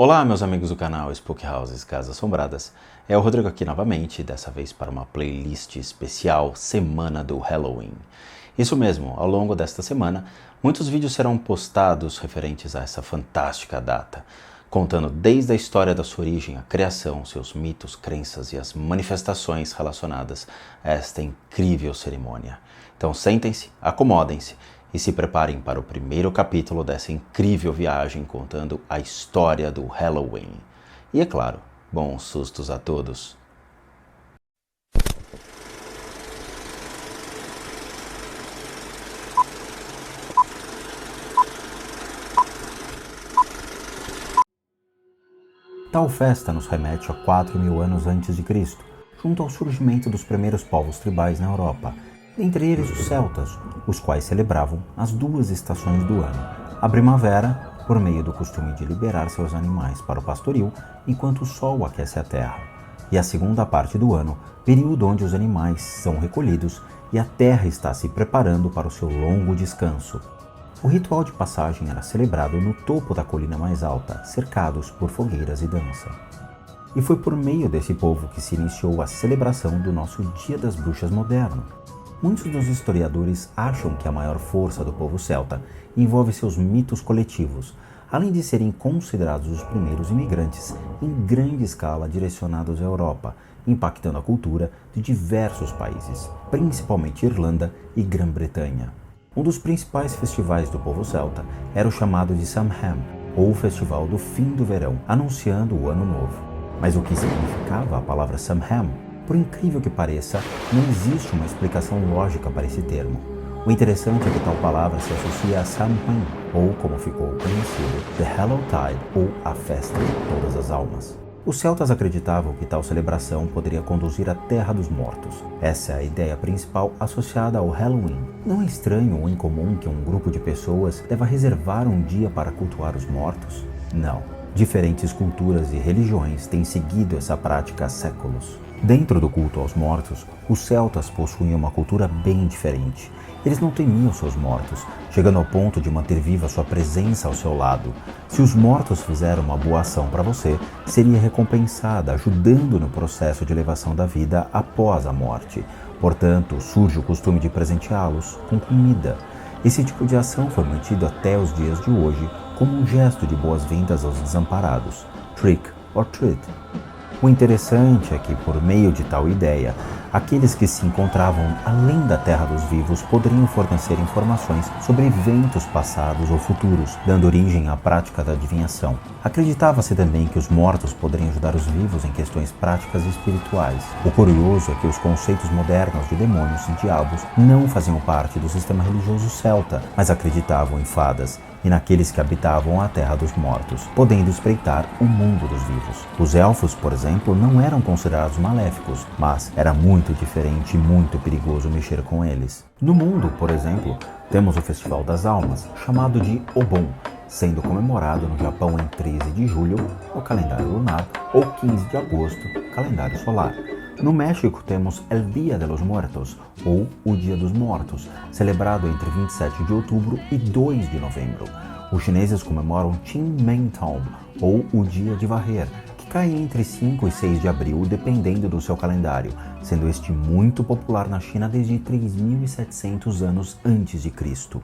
Olá, meus amigos do canal Spook Houses Casas Assombradas. É o Rodrigo aqui novamente, dessa vez para uma playlist especial Semana do Halloween. Isso mesmo, ao longo desta semana, muitos vídeos serão postados referentes a essa fantástica data, contando desde a história da sua origem, a criação, seus mitos, crenças e as manifestações relacionadas a esta incrível cerimônia. Então sentem-se, acomodem-se e se preparem para o primeiro capítulo dessa incrível viagem contando a história do Halloween. E é claro, bons sustos a todos! Tal festa nos remete a 4.000 anos antes de Cristo, junto ao surgimento dos primeiros povos tribais na Europa, dentre eles os celtas, os quais celebravam as duas estações do ano, a primavera, por meio do costume de liberar seus animais para o pastoril enquanto o sol aquece a terra, e a segunda parte do ano, período onde os animais são recolhidos e a terra está se preparando para o seu longo descanso. O ritual de passagem era celebrado no topo da colina mais alta, cercados por fogueiras e dança. E foi por meio desse povo que se iniciou a celebração do nosso Dia das Bruxas moderno. Muitos dos historiadores acham que a maior força do povo celta envolve seus mitos coletivos, além de serem considerados os primeiros imigrantes em grande escala direcionados à Europa, impactando a cultura de diversos países, principalmente Irlanda e Grã-Bretanha. Um dos principais festivais do povo celta era o chamado de Samhain, ou Festival do Fim do Verão, anunciando o Ano Novo. Mas o que significava a palavra Samhain? Por incrível que pareça, não existe uma explicação lógica para esse termo. O interessante é que tal palavra se associa a Samhain, ou como ficou conhecido, The Hallowtide, ou a Festa de Todas as Almas. Os celtas acreditavam que tal celebração poderia conduzir à Terra dos Mortos. Essa é a ideia principal associada ao Halloween. Não é estranho ou incomum que um grupo de pessoas deva reservar um dia para cultuar os mortos? Não. Diferentes culturas e religiões têm seguido essa prática há séculos. Dentro do culto aos mortos, os celtas possuíam uma cultura bem diferente. Eles não temiam seus mortos, chegando ao ponto de manter viva sua presença ao seu lado. Se os mortos fizeram uma boa ação para você, seria recompensada, ajudando no processo de elevação da vida após a morte. Portanto, surge o costume de presenteá-los com comida. Esse tipo de ação foi mantido até os dias de hoje como um gesto de boas-vindas aos desamparados, trick or treat. O interessante é que, por meio de tal ideia, aqueles que se encontravam além da Terra dos Vivos poderiam fornecer informações sobre eventos passados ou futuros, dando origem à prática da adivinhação. Acreditava-se também que os mortos poderiam ajudar os vivos em questões práticas e espirituais. O curioso é que os conceitos modernos de demônios e diabos não faziam parte do sistema religioso celta, mas acreditavam em fadas e naqueles que habitavam a Terra dos Mortos, podendo espreitar o mundo dos vivos. Os elfos, por exemplo, não eram considerados maléficos, mas era muito diferente e muito perigoso mexer com eles. No mundo, por exemplo, temos o Festival das Almas, chamado de Obon, sendo comemorado no Japão em 13 de julho, no calendário lunar, ou 15 de agosto, calendário solar. No México temos El Día de los Muertos, ou o Dia dos Mortos, celebrado entre 27 de outubro e 2 de novembro. Os chineses comemoram Qingming-Tom, ou o Dia de Varrer, que cai entre 5 e 6 de abril, dependendo do seu calendário, sendo este muito popular na China desde 3.700 anos antes de Cristo.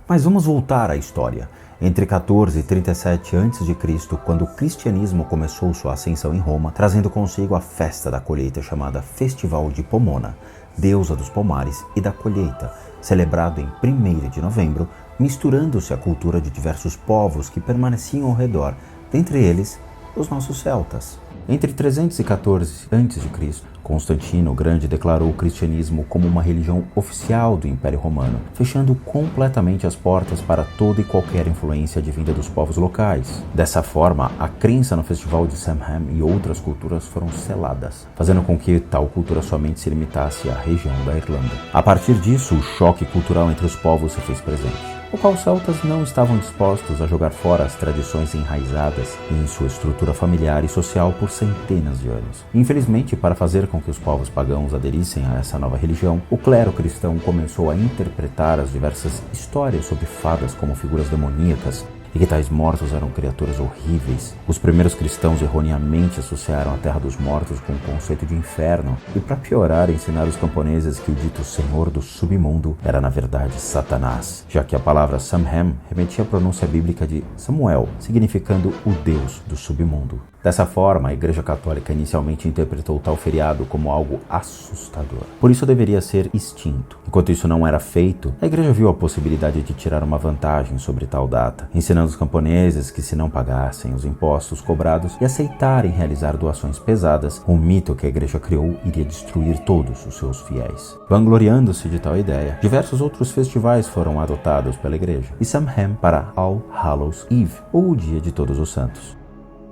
Mas vamos voltar à história. Entre 14 e 37 a.C., quando o cristianismo começou sua ascensão em Roma, trazendo consigo a festa da colheita chamada Festival de Pomona, deusa dos pomares e da colheita, celebrado em 1º de novembro, misturando-se à cultura de diversos povos que permaneciam ao redor, dentre eles os nossos celtas. Entre 314 a.C., Constantino o Grande declarou o cristianismo como uma religião oficial do Império Romano, fechando completamente as portas para toda e qualquer influência advinda dos povos locais. Dessa forma, a crença no Festival de Samhain e outras culturas foram seladas, fazendo com que tal cultura somente se limitasse à região da Irlanda. A partir disso, o choque cultural entre os povos se fez presente, o qual os celtas não estavam dispostos a jogar fora as tradições enraizadas em sua estrutura familiar e social por centenas de anos. Infelizmente, para fazer com que os povos pagãos aderissem a essa nova religião, o clero cristão começou a interpretar as diversas histórias sobre fadas como figuras demoníacas e que tais mortos eram criaturas horríveis. Os primeiros cristãos erroneamente associaram a Terra dos Mortos com o conceito de inferno e, para piorar, ensinaram os camponeses que o dito Senhor do Submundo era na verdade Satanás, já que a palavra Samhain remetia à pronúncia bíblica de Samuel, significando o Deus do Submundo. Dessa forma, a Igreja Católica inicialmente interpretou tal feriado como algo assustador. Por isso deveria ser extinto. Enquanto isso não era feito, a Igreja viu a possibilidade de tirar uma vantagem sobre tal data, ensinando os camponeses que, se não pagassem os impostos cobrados e aceitarem realizar doações pesadas, o mito que a Igreja criou iria destruir todos os seus fiéis. Vangloriando-se de tal ideia, diversos outros festivais foram adotados pela Igreja, e Samhain para All Hallows Eve, ou o Dia de Todos os Santos.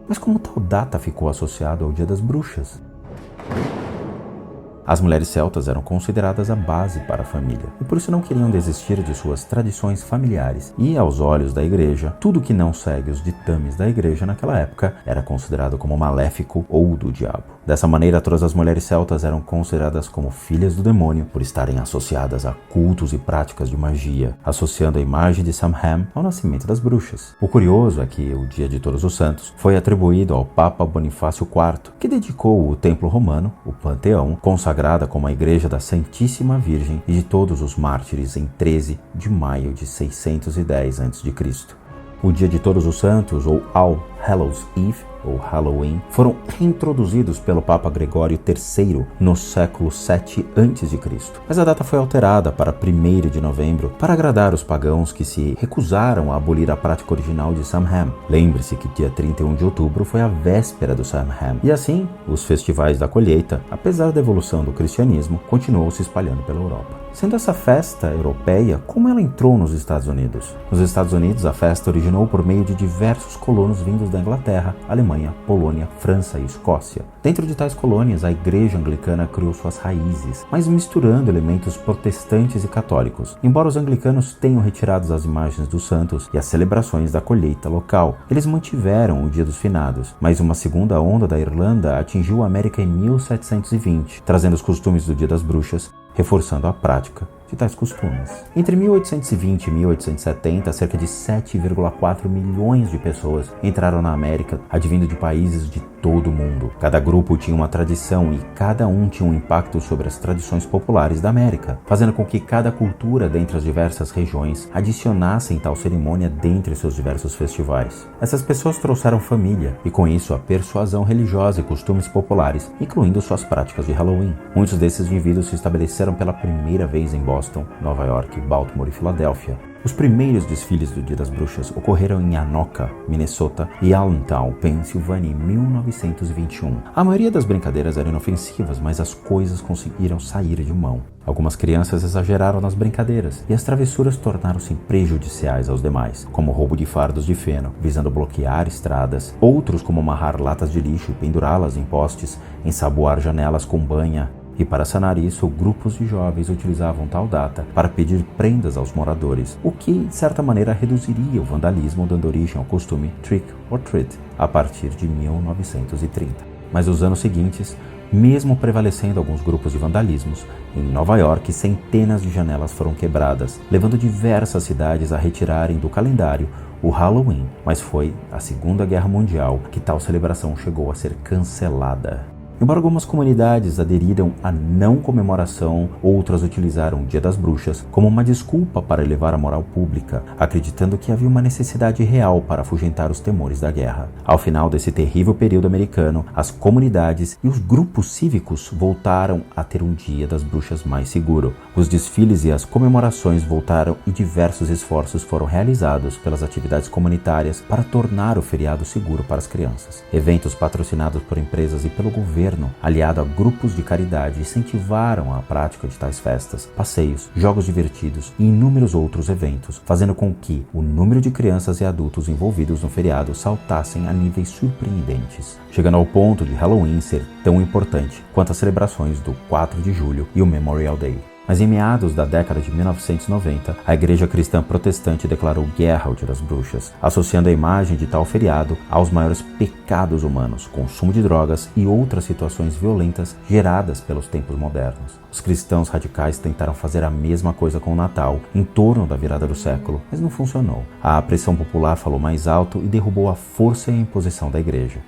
Mas como tal data ficou associada ao Dia das Bruxas? As mulheres celtas eram consideradas a base para a família e por isso não queriam desistir de suas tradições familiares e, aos olhos da igreja, tudo que não segue os ditames da igreja naquela época era considerado como maléfico ou do diabo. Dessa maneira, todas as mulheres celtas eram consideradas como filhas do demônio por estarem associadas a cultos e práticas de magia, associando a imagem de Samhain ao nascimento das bruxas. O curioso é que o Dia de Todos os Santos foi atribuído ao Papa Bonifácio IV, que dedicou o Templo Romano, o Panteão, consagrada como a Igreja da Santíssima Virgem e de todos os mártires em 13 de maio de 610 a.C. O Dia de Todos os Santos, ou All Hallows Eve, ou Halloween, foram reintroduzidos pelo Papa Gregório III no século VII a.C. Mas a data foi alterada para 1º de novembro para agradar os pagãos que se recusaram a abolir a prática original de Samhain. Lembre-se que dia 31 de outubro foi a véspera do Samhain. E assim, os festivais da colheita, apesar da evolução do cristianismo, continuou se espalhando pela Europa. Sendo essa festa europeia, como ela entrou nos Estados Unidos? Nos Estados Unidos, a festa originou por meio de diversos colonos vindos da Inglaterra, Alemanha, Polônia, França e Escócia. Dentro de tais colônias, a Igreja Anglicana criou suas raízes, mas misturando elementos protestantes e católicos. Embora os anglicanos tenham retirado as imagens dos santos e as celebrações da colheita local, eles mantiveram o Dia dos Finados, mas uma segunda onda da Irlanda atingiu a América em 1720, trazendo os costumes do Dia das Bruxas, reforçando a prática de tais costumes. Entre 1820 e 1870, cerca de 7,4 milhões de pessoas entraram na América, advindo de países de todo o mundo. Cada grupo tinha uma tradição e cada um tinha um impacto sobre as tradições populares da América, fazendo com que cada cultura dentre as diversas regiões adicionassem tal cerimônia dentre seus diversos festivais. Essas pessoas trouxeram família e, com isso, a persuasão religiosa e costumes populares, incluindo suas práticas de Halloween. Muitos desses indivíduos se estabeleceram pela primeira vez em Boston, Nova York, Baltimore e Filadélfia. Os primeiros desfiles do Dia das Bruxas ocorreram em Anoka, Minnesota e Allentown, Pensilvânia, em 1921. A maioria das brincadeiras eram inofensivas, mas as coisas conseguiram sair de mão. Algumas crianças exageraram nas brincadeiras e as travessuras tornaram-se prejudiciais aos demais, como o roubo de fardos de feno, visando bloquear estradas, outros como amarrar latas de lixo e pendurá-las em postes, ensaboar janelas com banha. E para sanar isso, grupos de jovens utilizavam tal data para pedir prendas aos moradores, o que, de certa maneira, reduziria o vandalismo, dando origem ao costume trick or treat a partir de 1930. Mas nos anos seguintes, mesmo prevalecendo alguns grupos de vandalismos, em Nova York centenas de janelas foram quebradas, levando diversas cidades a retirarem do calendário o Halloween, mas foi a Segunda Guerra Mundial que tal celebração chegou a ser cancelada. Embora algumas comunidades aderiram à não comemoração, outras utilizaram o Dia das Bruxas como uma desculpa para elevar a moral pública, acreditando que havia uma necessidade real para afugentar os temores da guerra. Ao final desse terrível período americano, as comunidades e os grupos cívicos voltaram a ter um Dia das Bruxas mais seguro. Os desfiles e as comemorações voltaram e diversos esforços foram realizados pelas atividades comunitárias para tornar o feriado seguro para as crianças. Eventos patrocinados por empresas e pelo governo, aliado a grupos de caridade, incentivaram a prática de tais festas, passeios, jogos divertidos e inúmeros outros eventos, fazendo com que o número de crianças e adultos envolvidos no feriado saltassem a níveis surpreendentes, chegando ao ponto de Halloween ser tão importante quanto as celebrações do 4 de julho e o Memorial Day. Mas em meados da década de 1990, a Igreja Cristã Protestante declarou guerra ao Dia das Bruxas, associando a imagem de tal feriado aos maiores pecados humanos, consumo de drogas e outras situações violentas geradas pelos tempos modernos. Os cristãos radicais tentaram fazer a mesma coisa com o Natal, em torno da virada do século, mas não funcionou. A pressão popular falou mais alto e derrubou a força e a imposição da Igreja.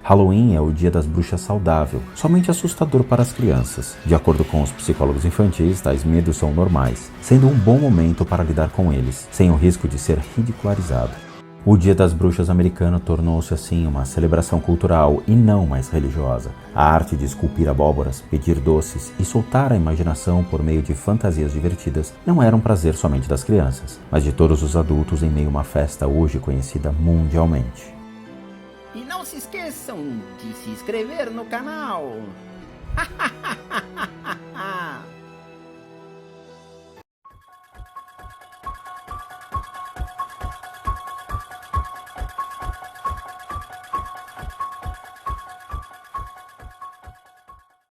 Halloween é o Dia das Bruxas saudável, somente assustador para as crianças. De acordo com os psicólogos infantis, tais medos são normais, sendo um bom momento para lidar com eles, sem o risco de ser ridicularizado. O Dia das Bruxas americano tornou-se assim uma celebração cultural e não mais religiosa. A arte de esculpir abóboras, pedir doces e soltar a imaginação por meio de fantasias divertidas não era um prazer somente das crianças, mas de todos os adultos em meio a uma festa hoje conhecida mundialmente. E não se esqueçam de se inscrever no canal.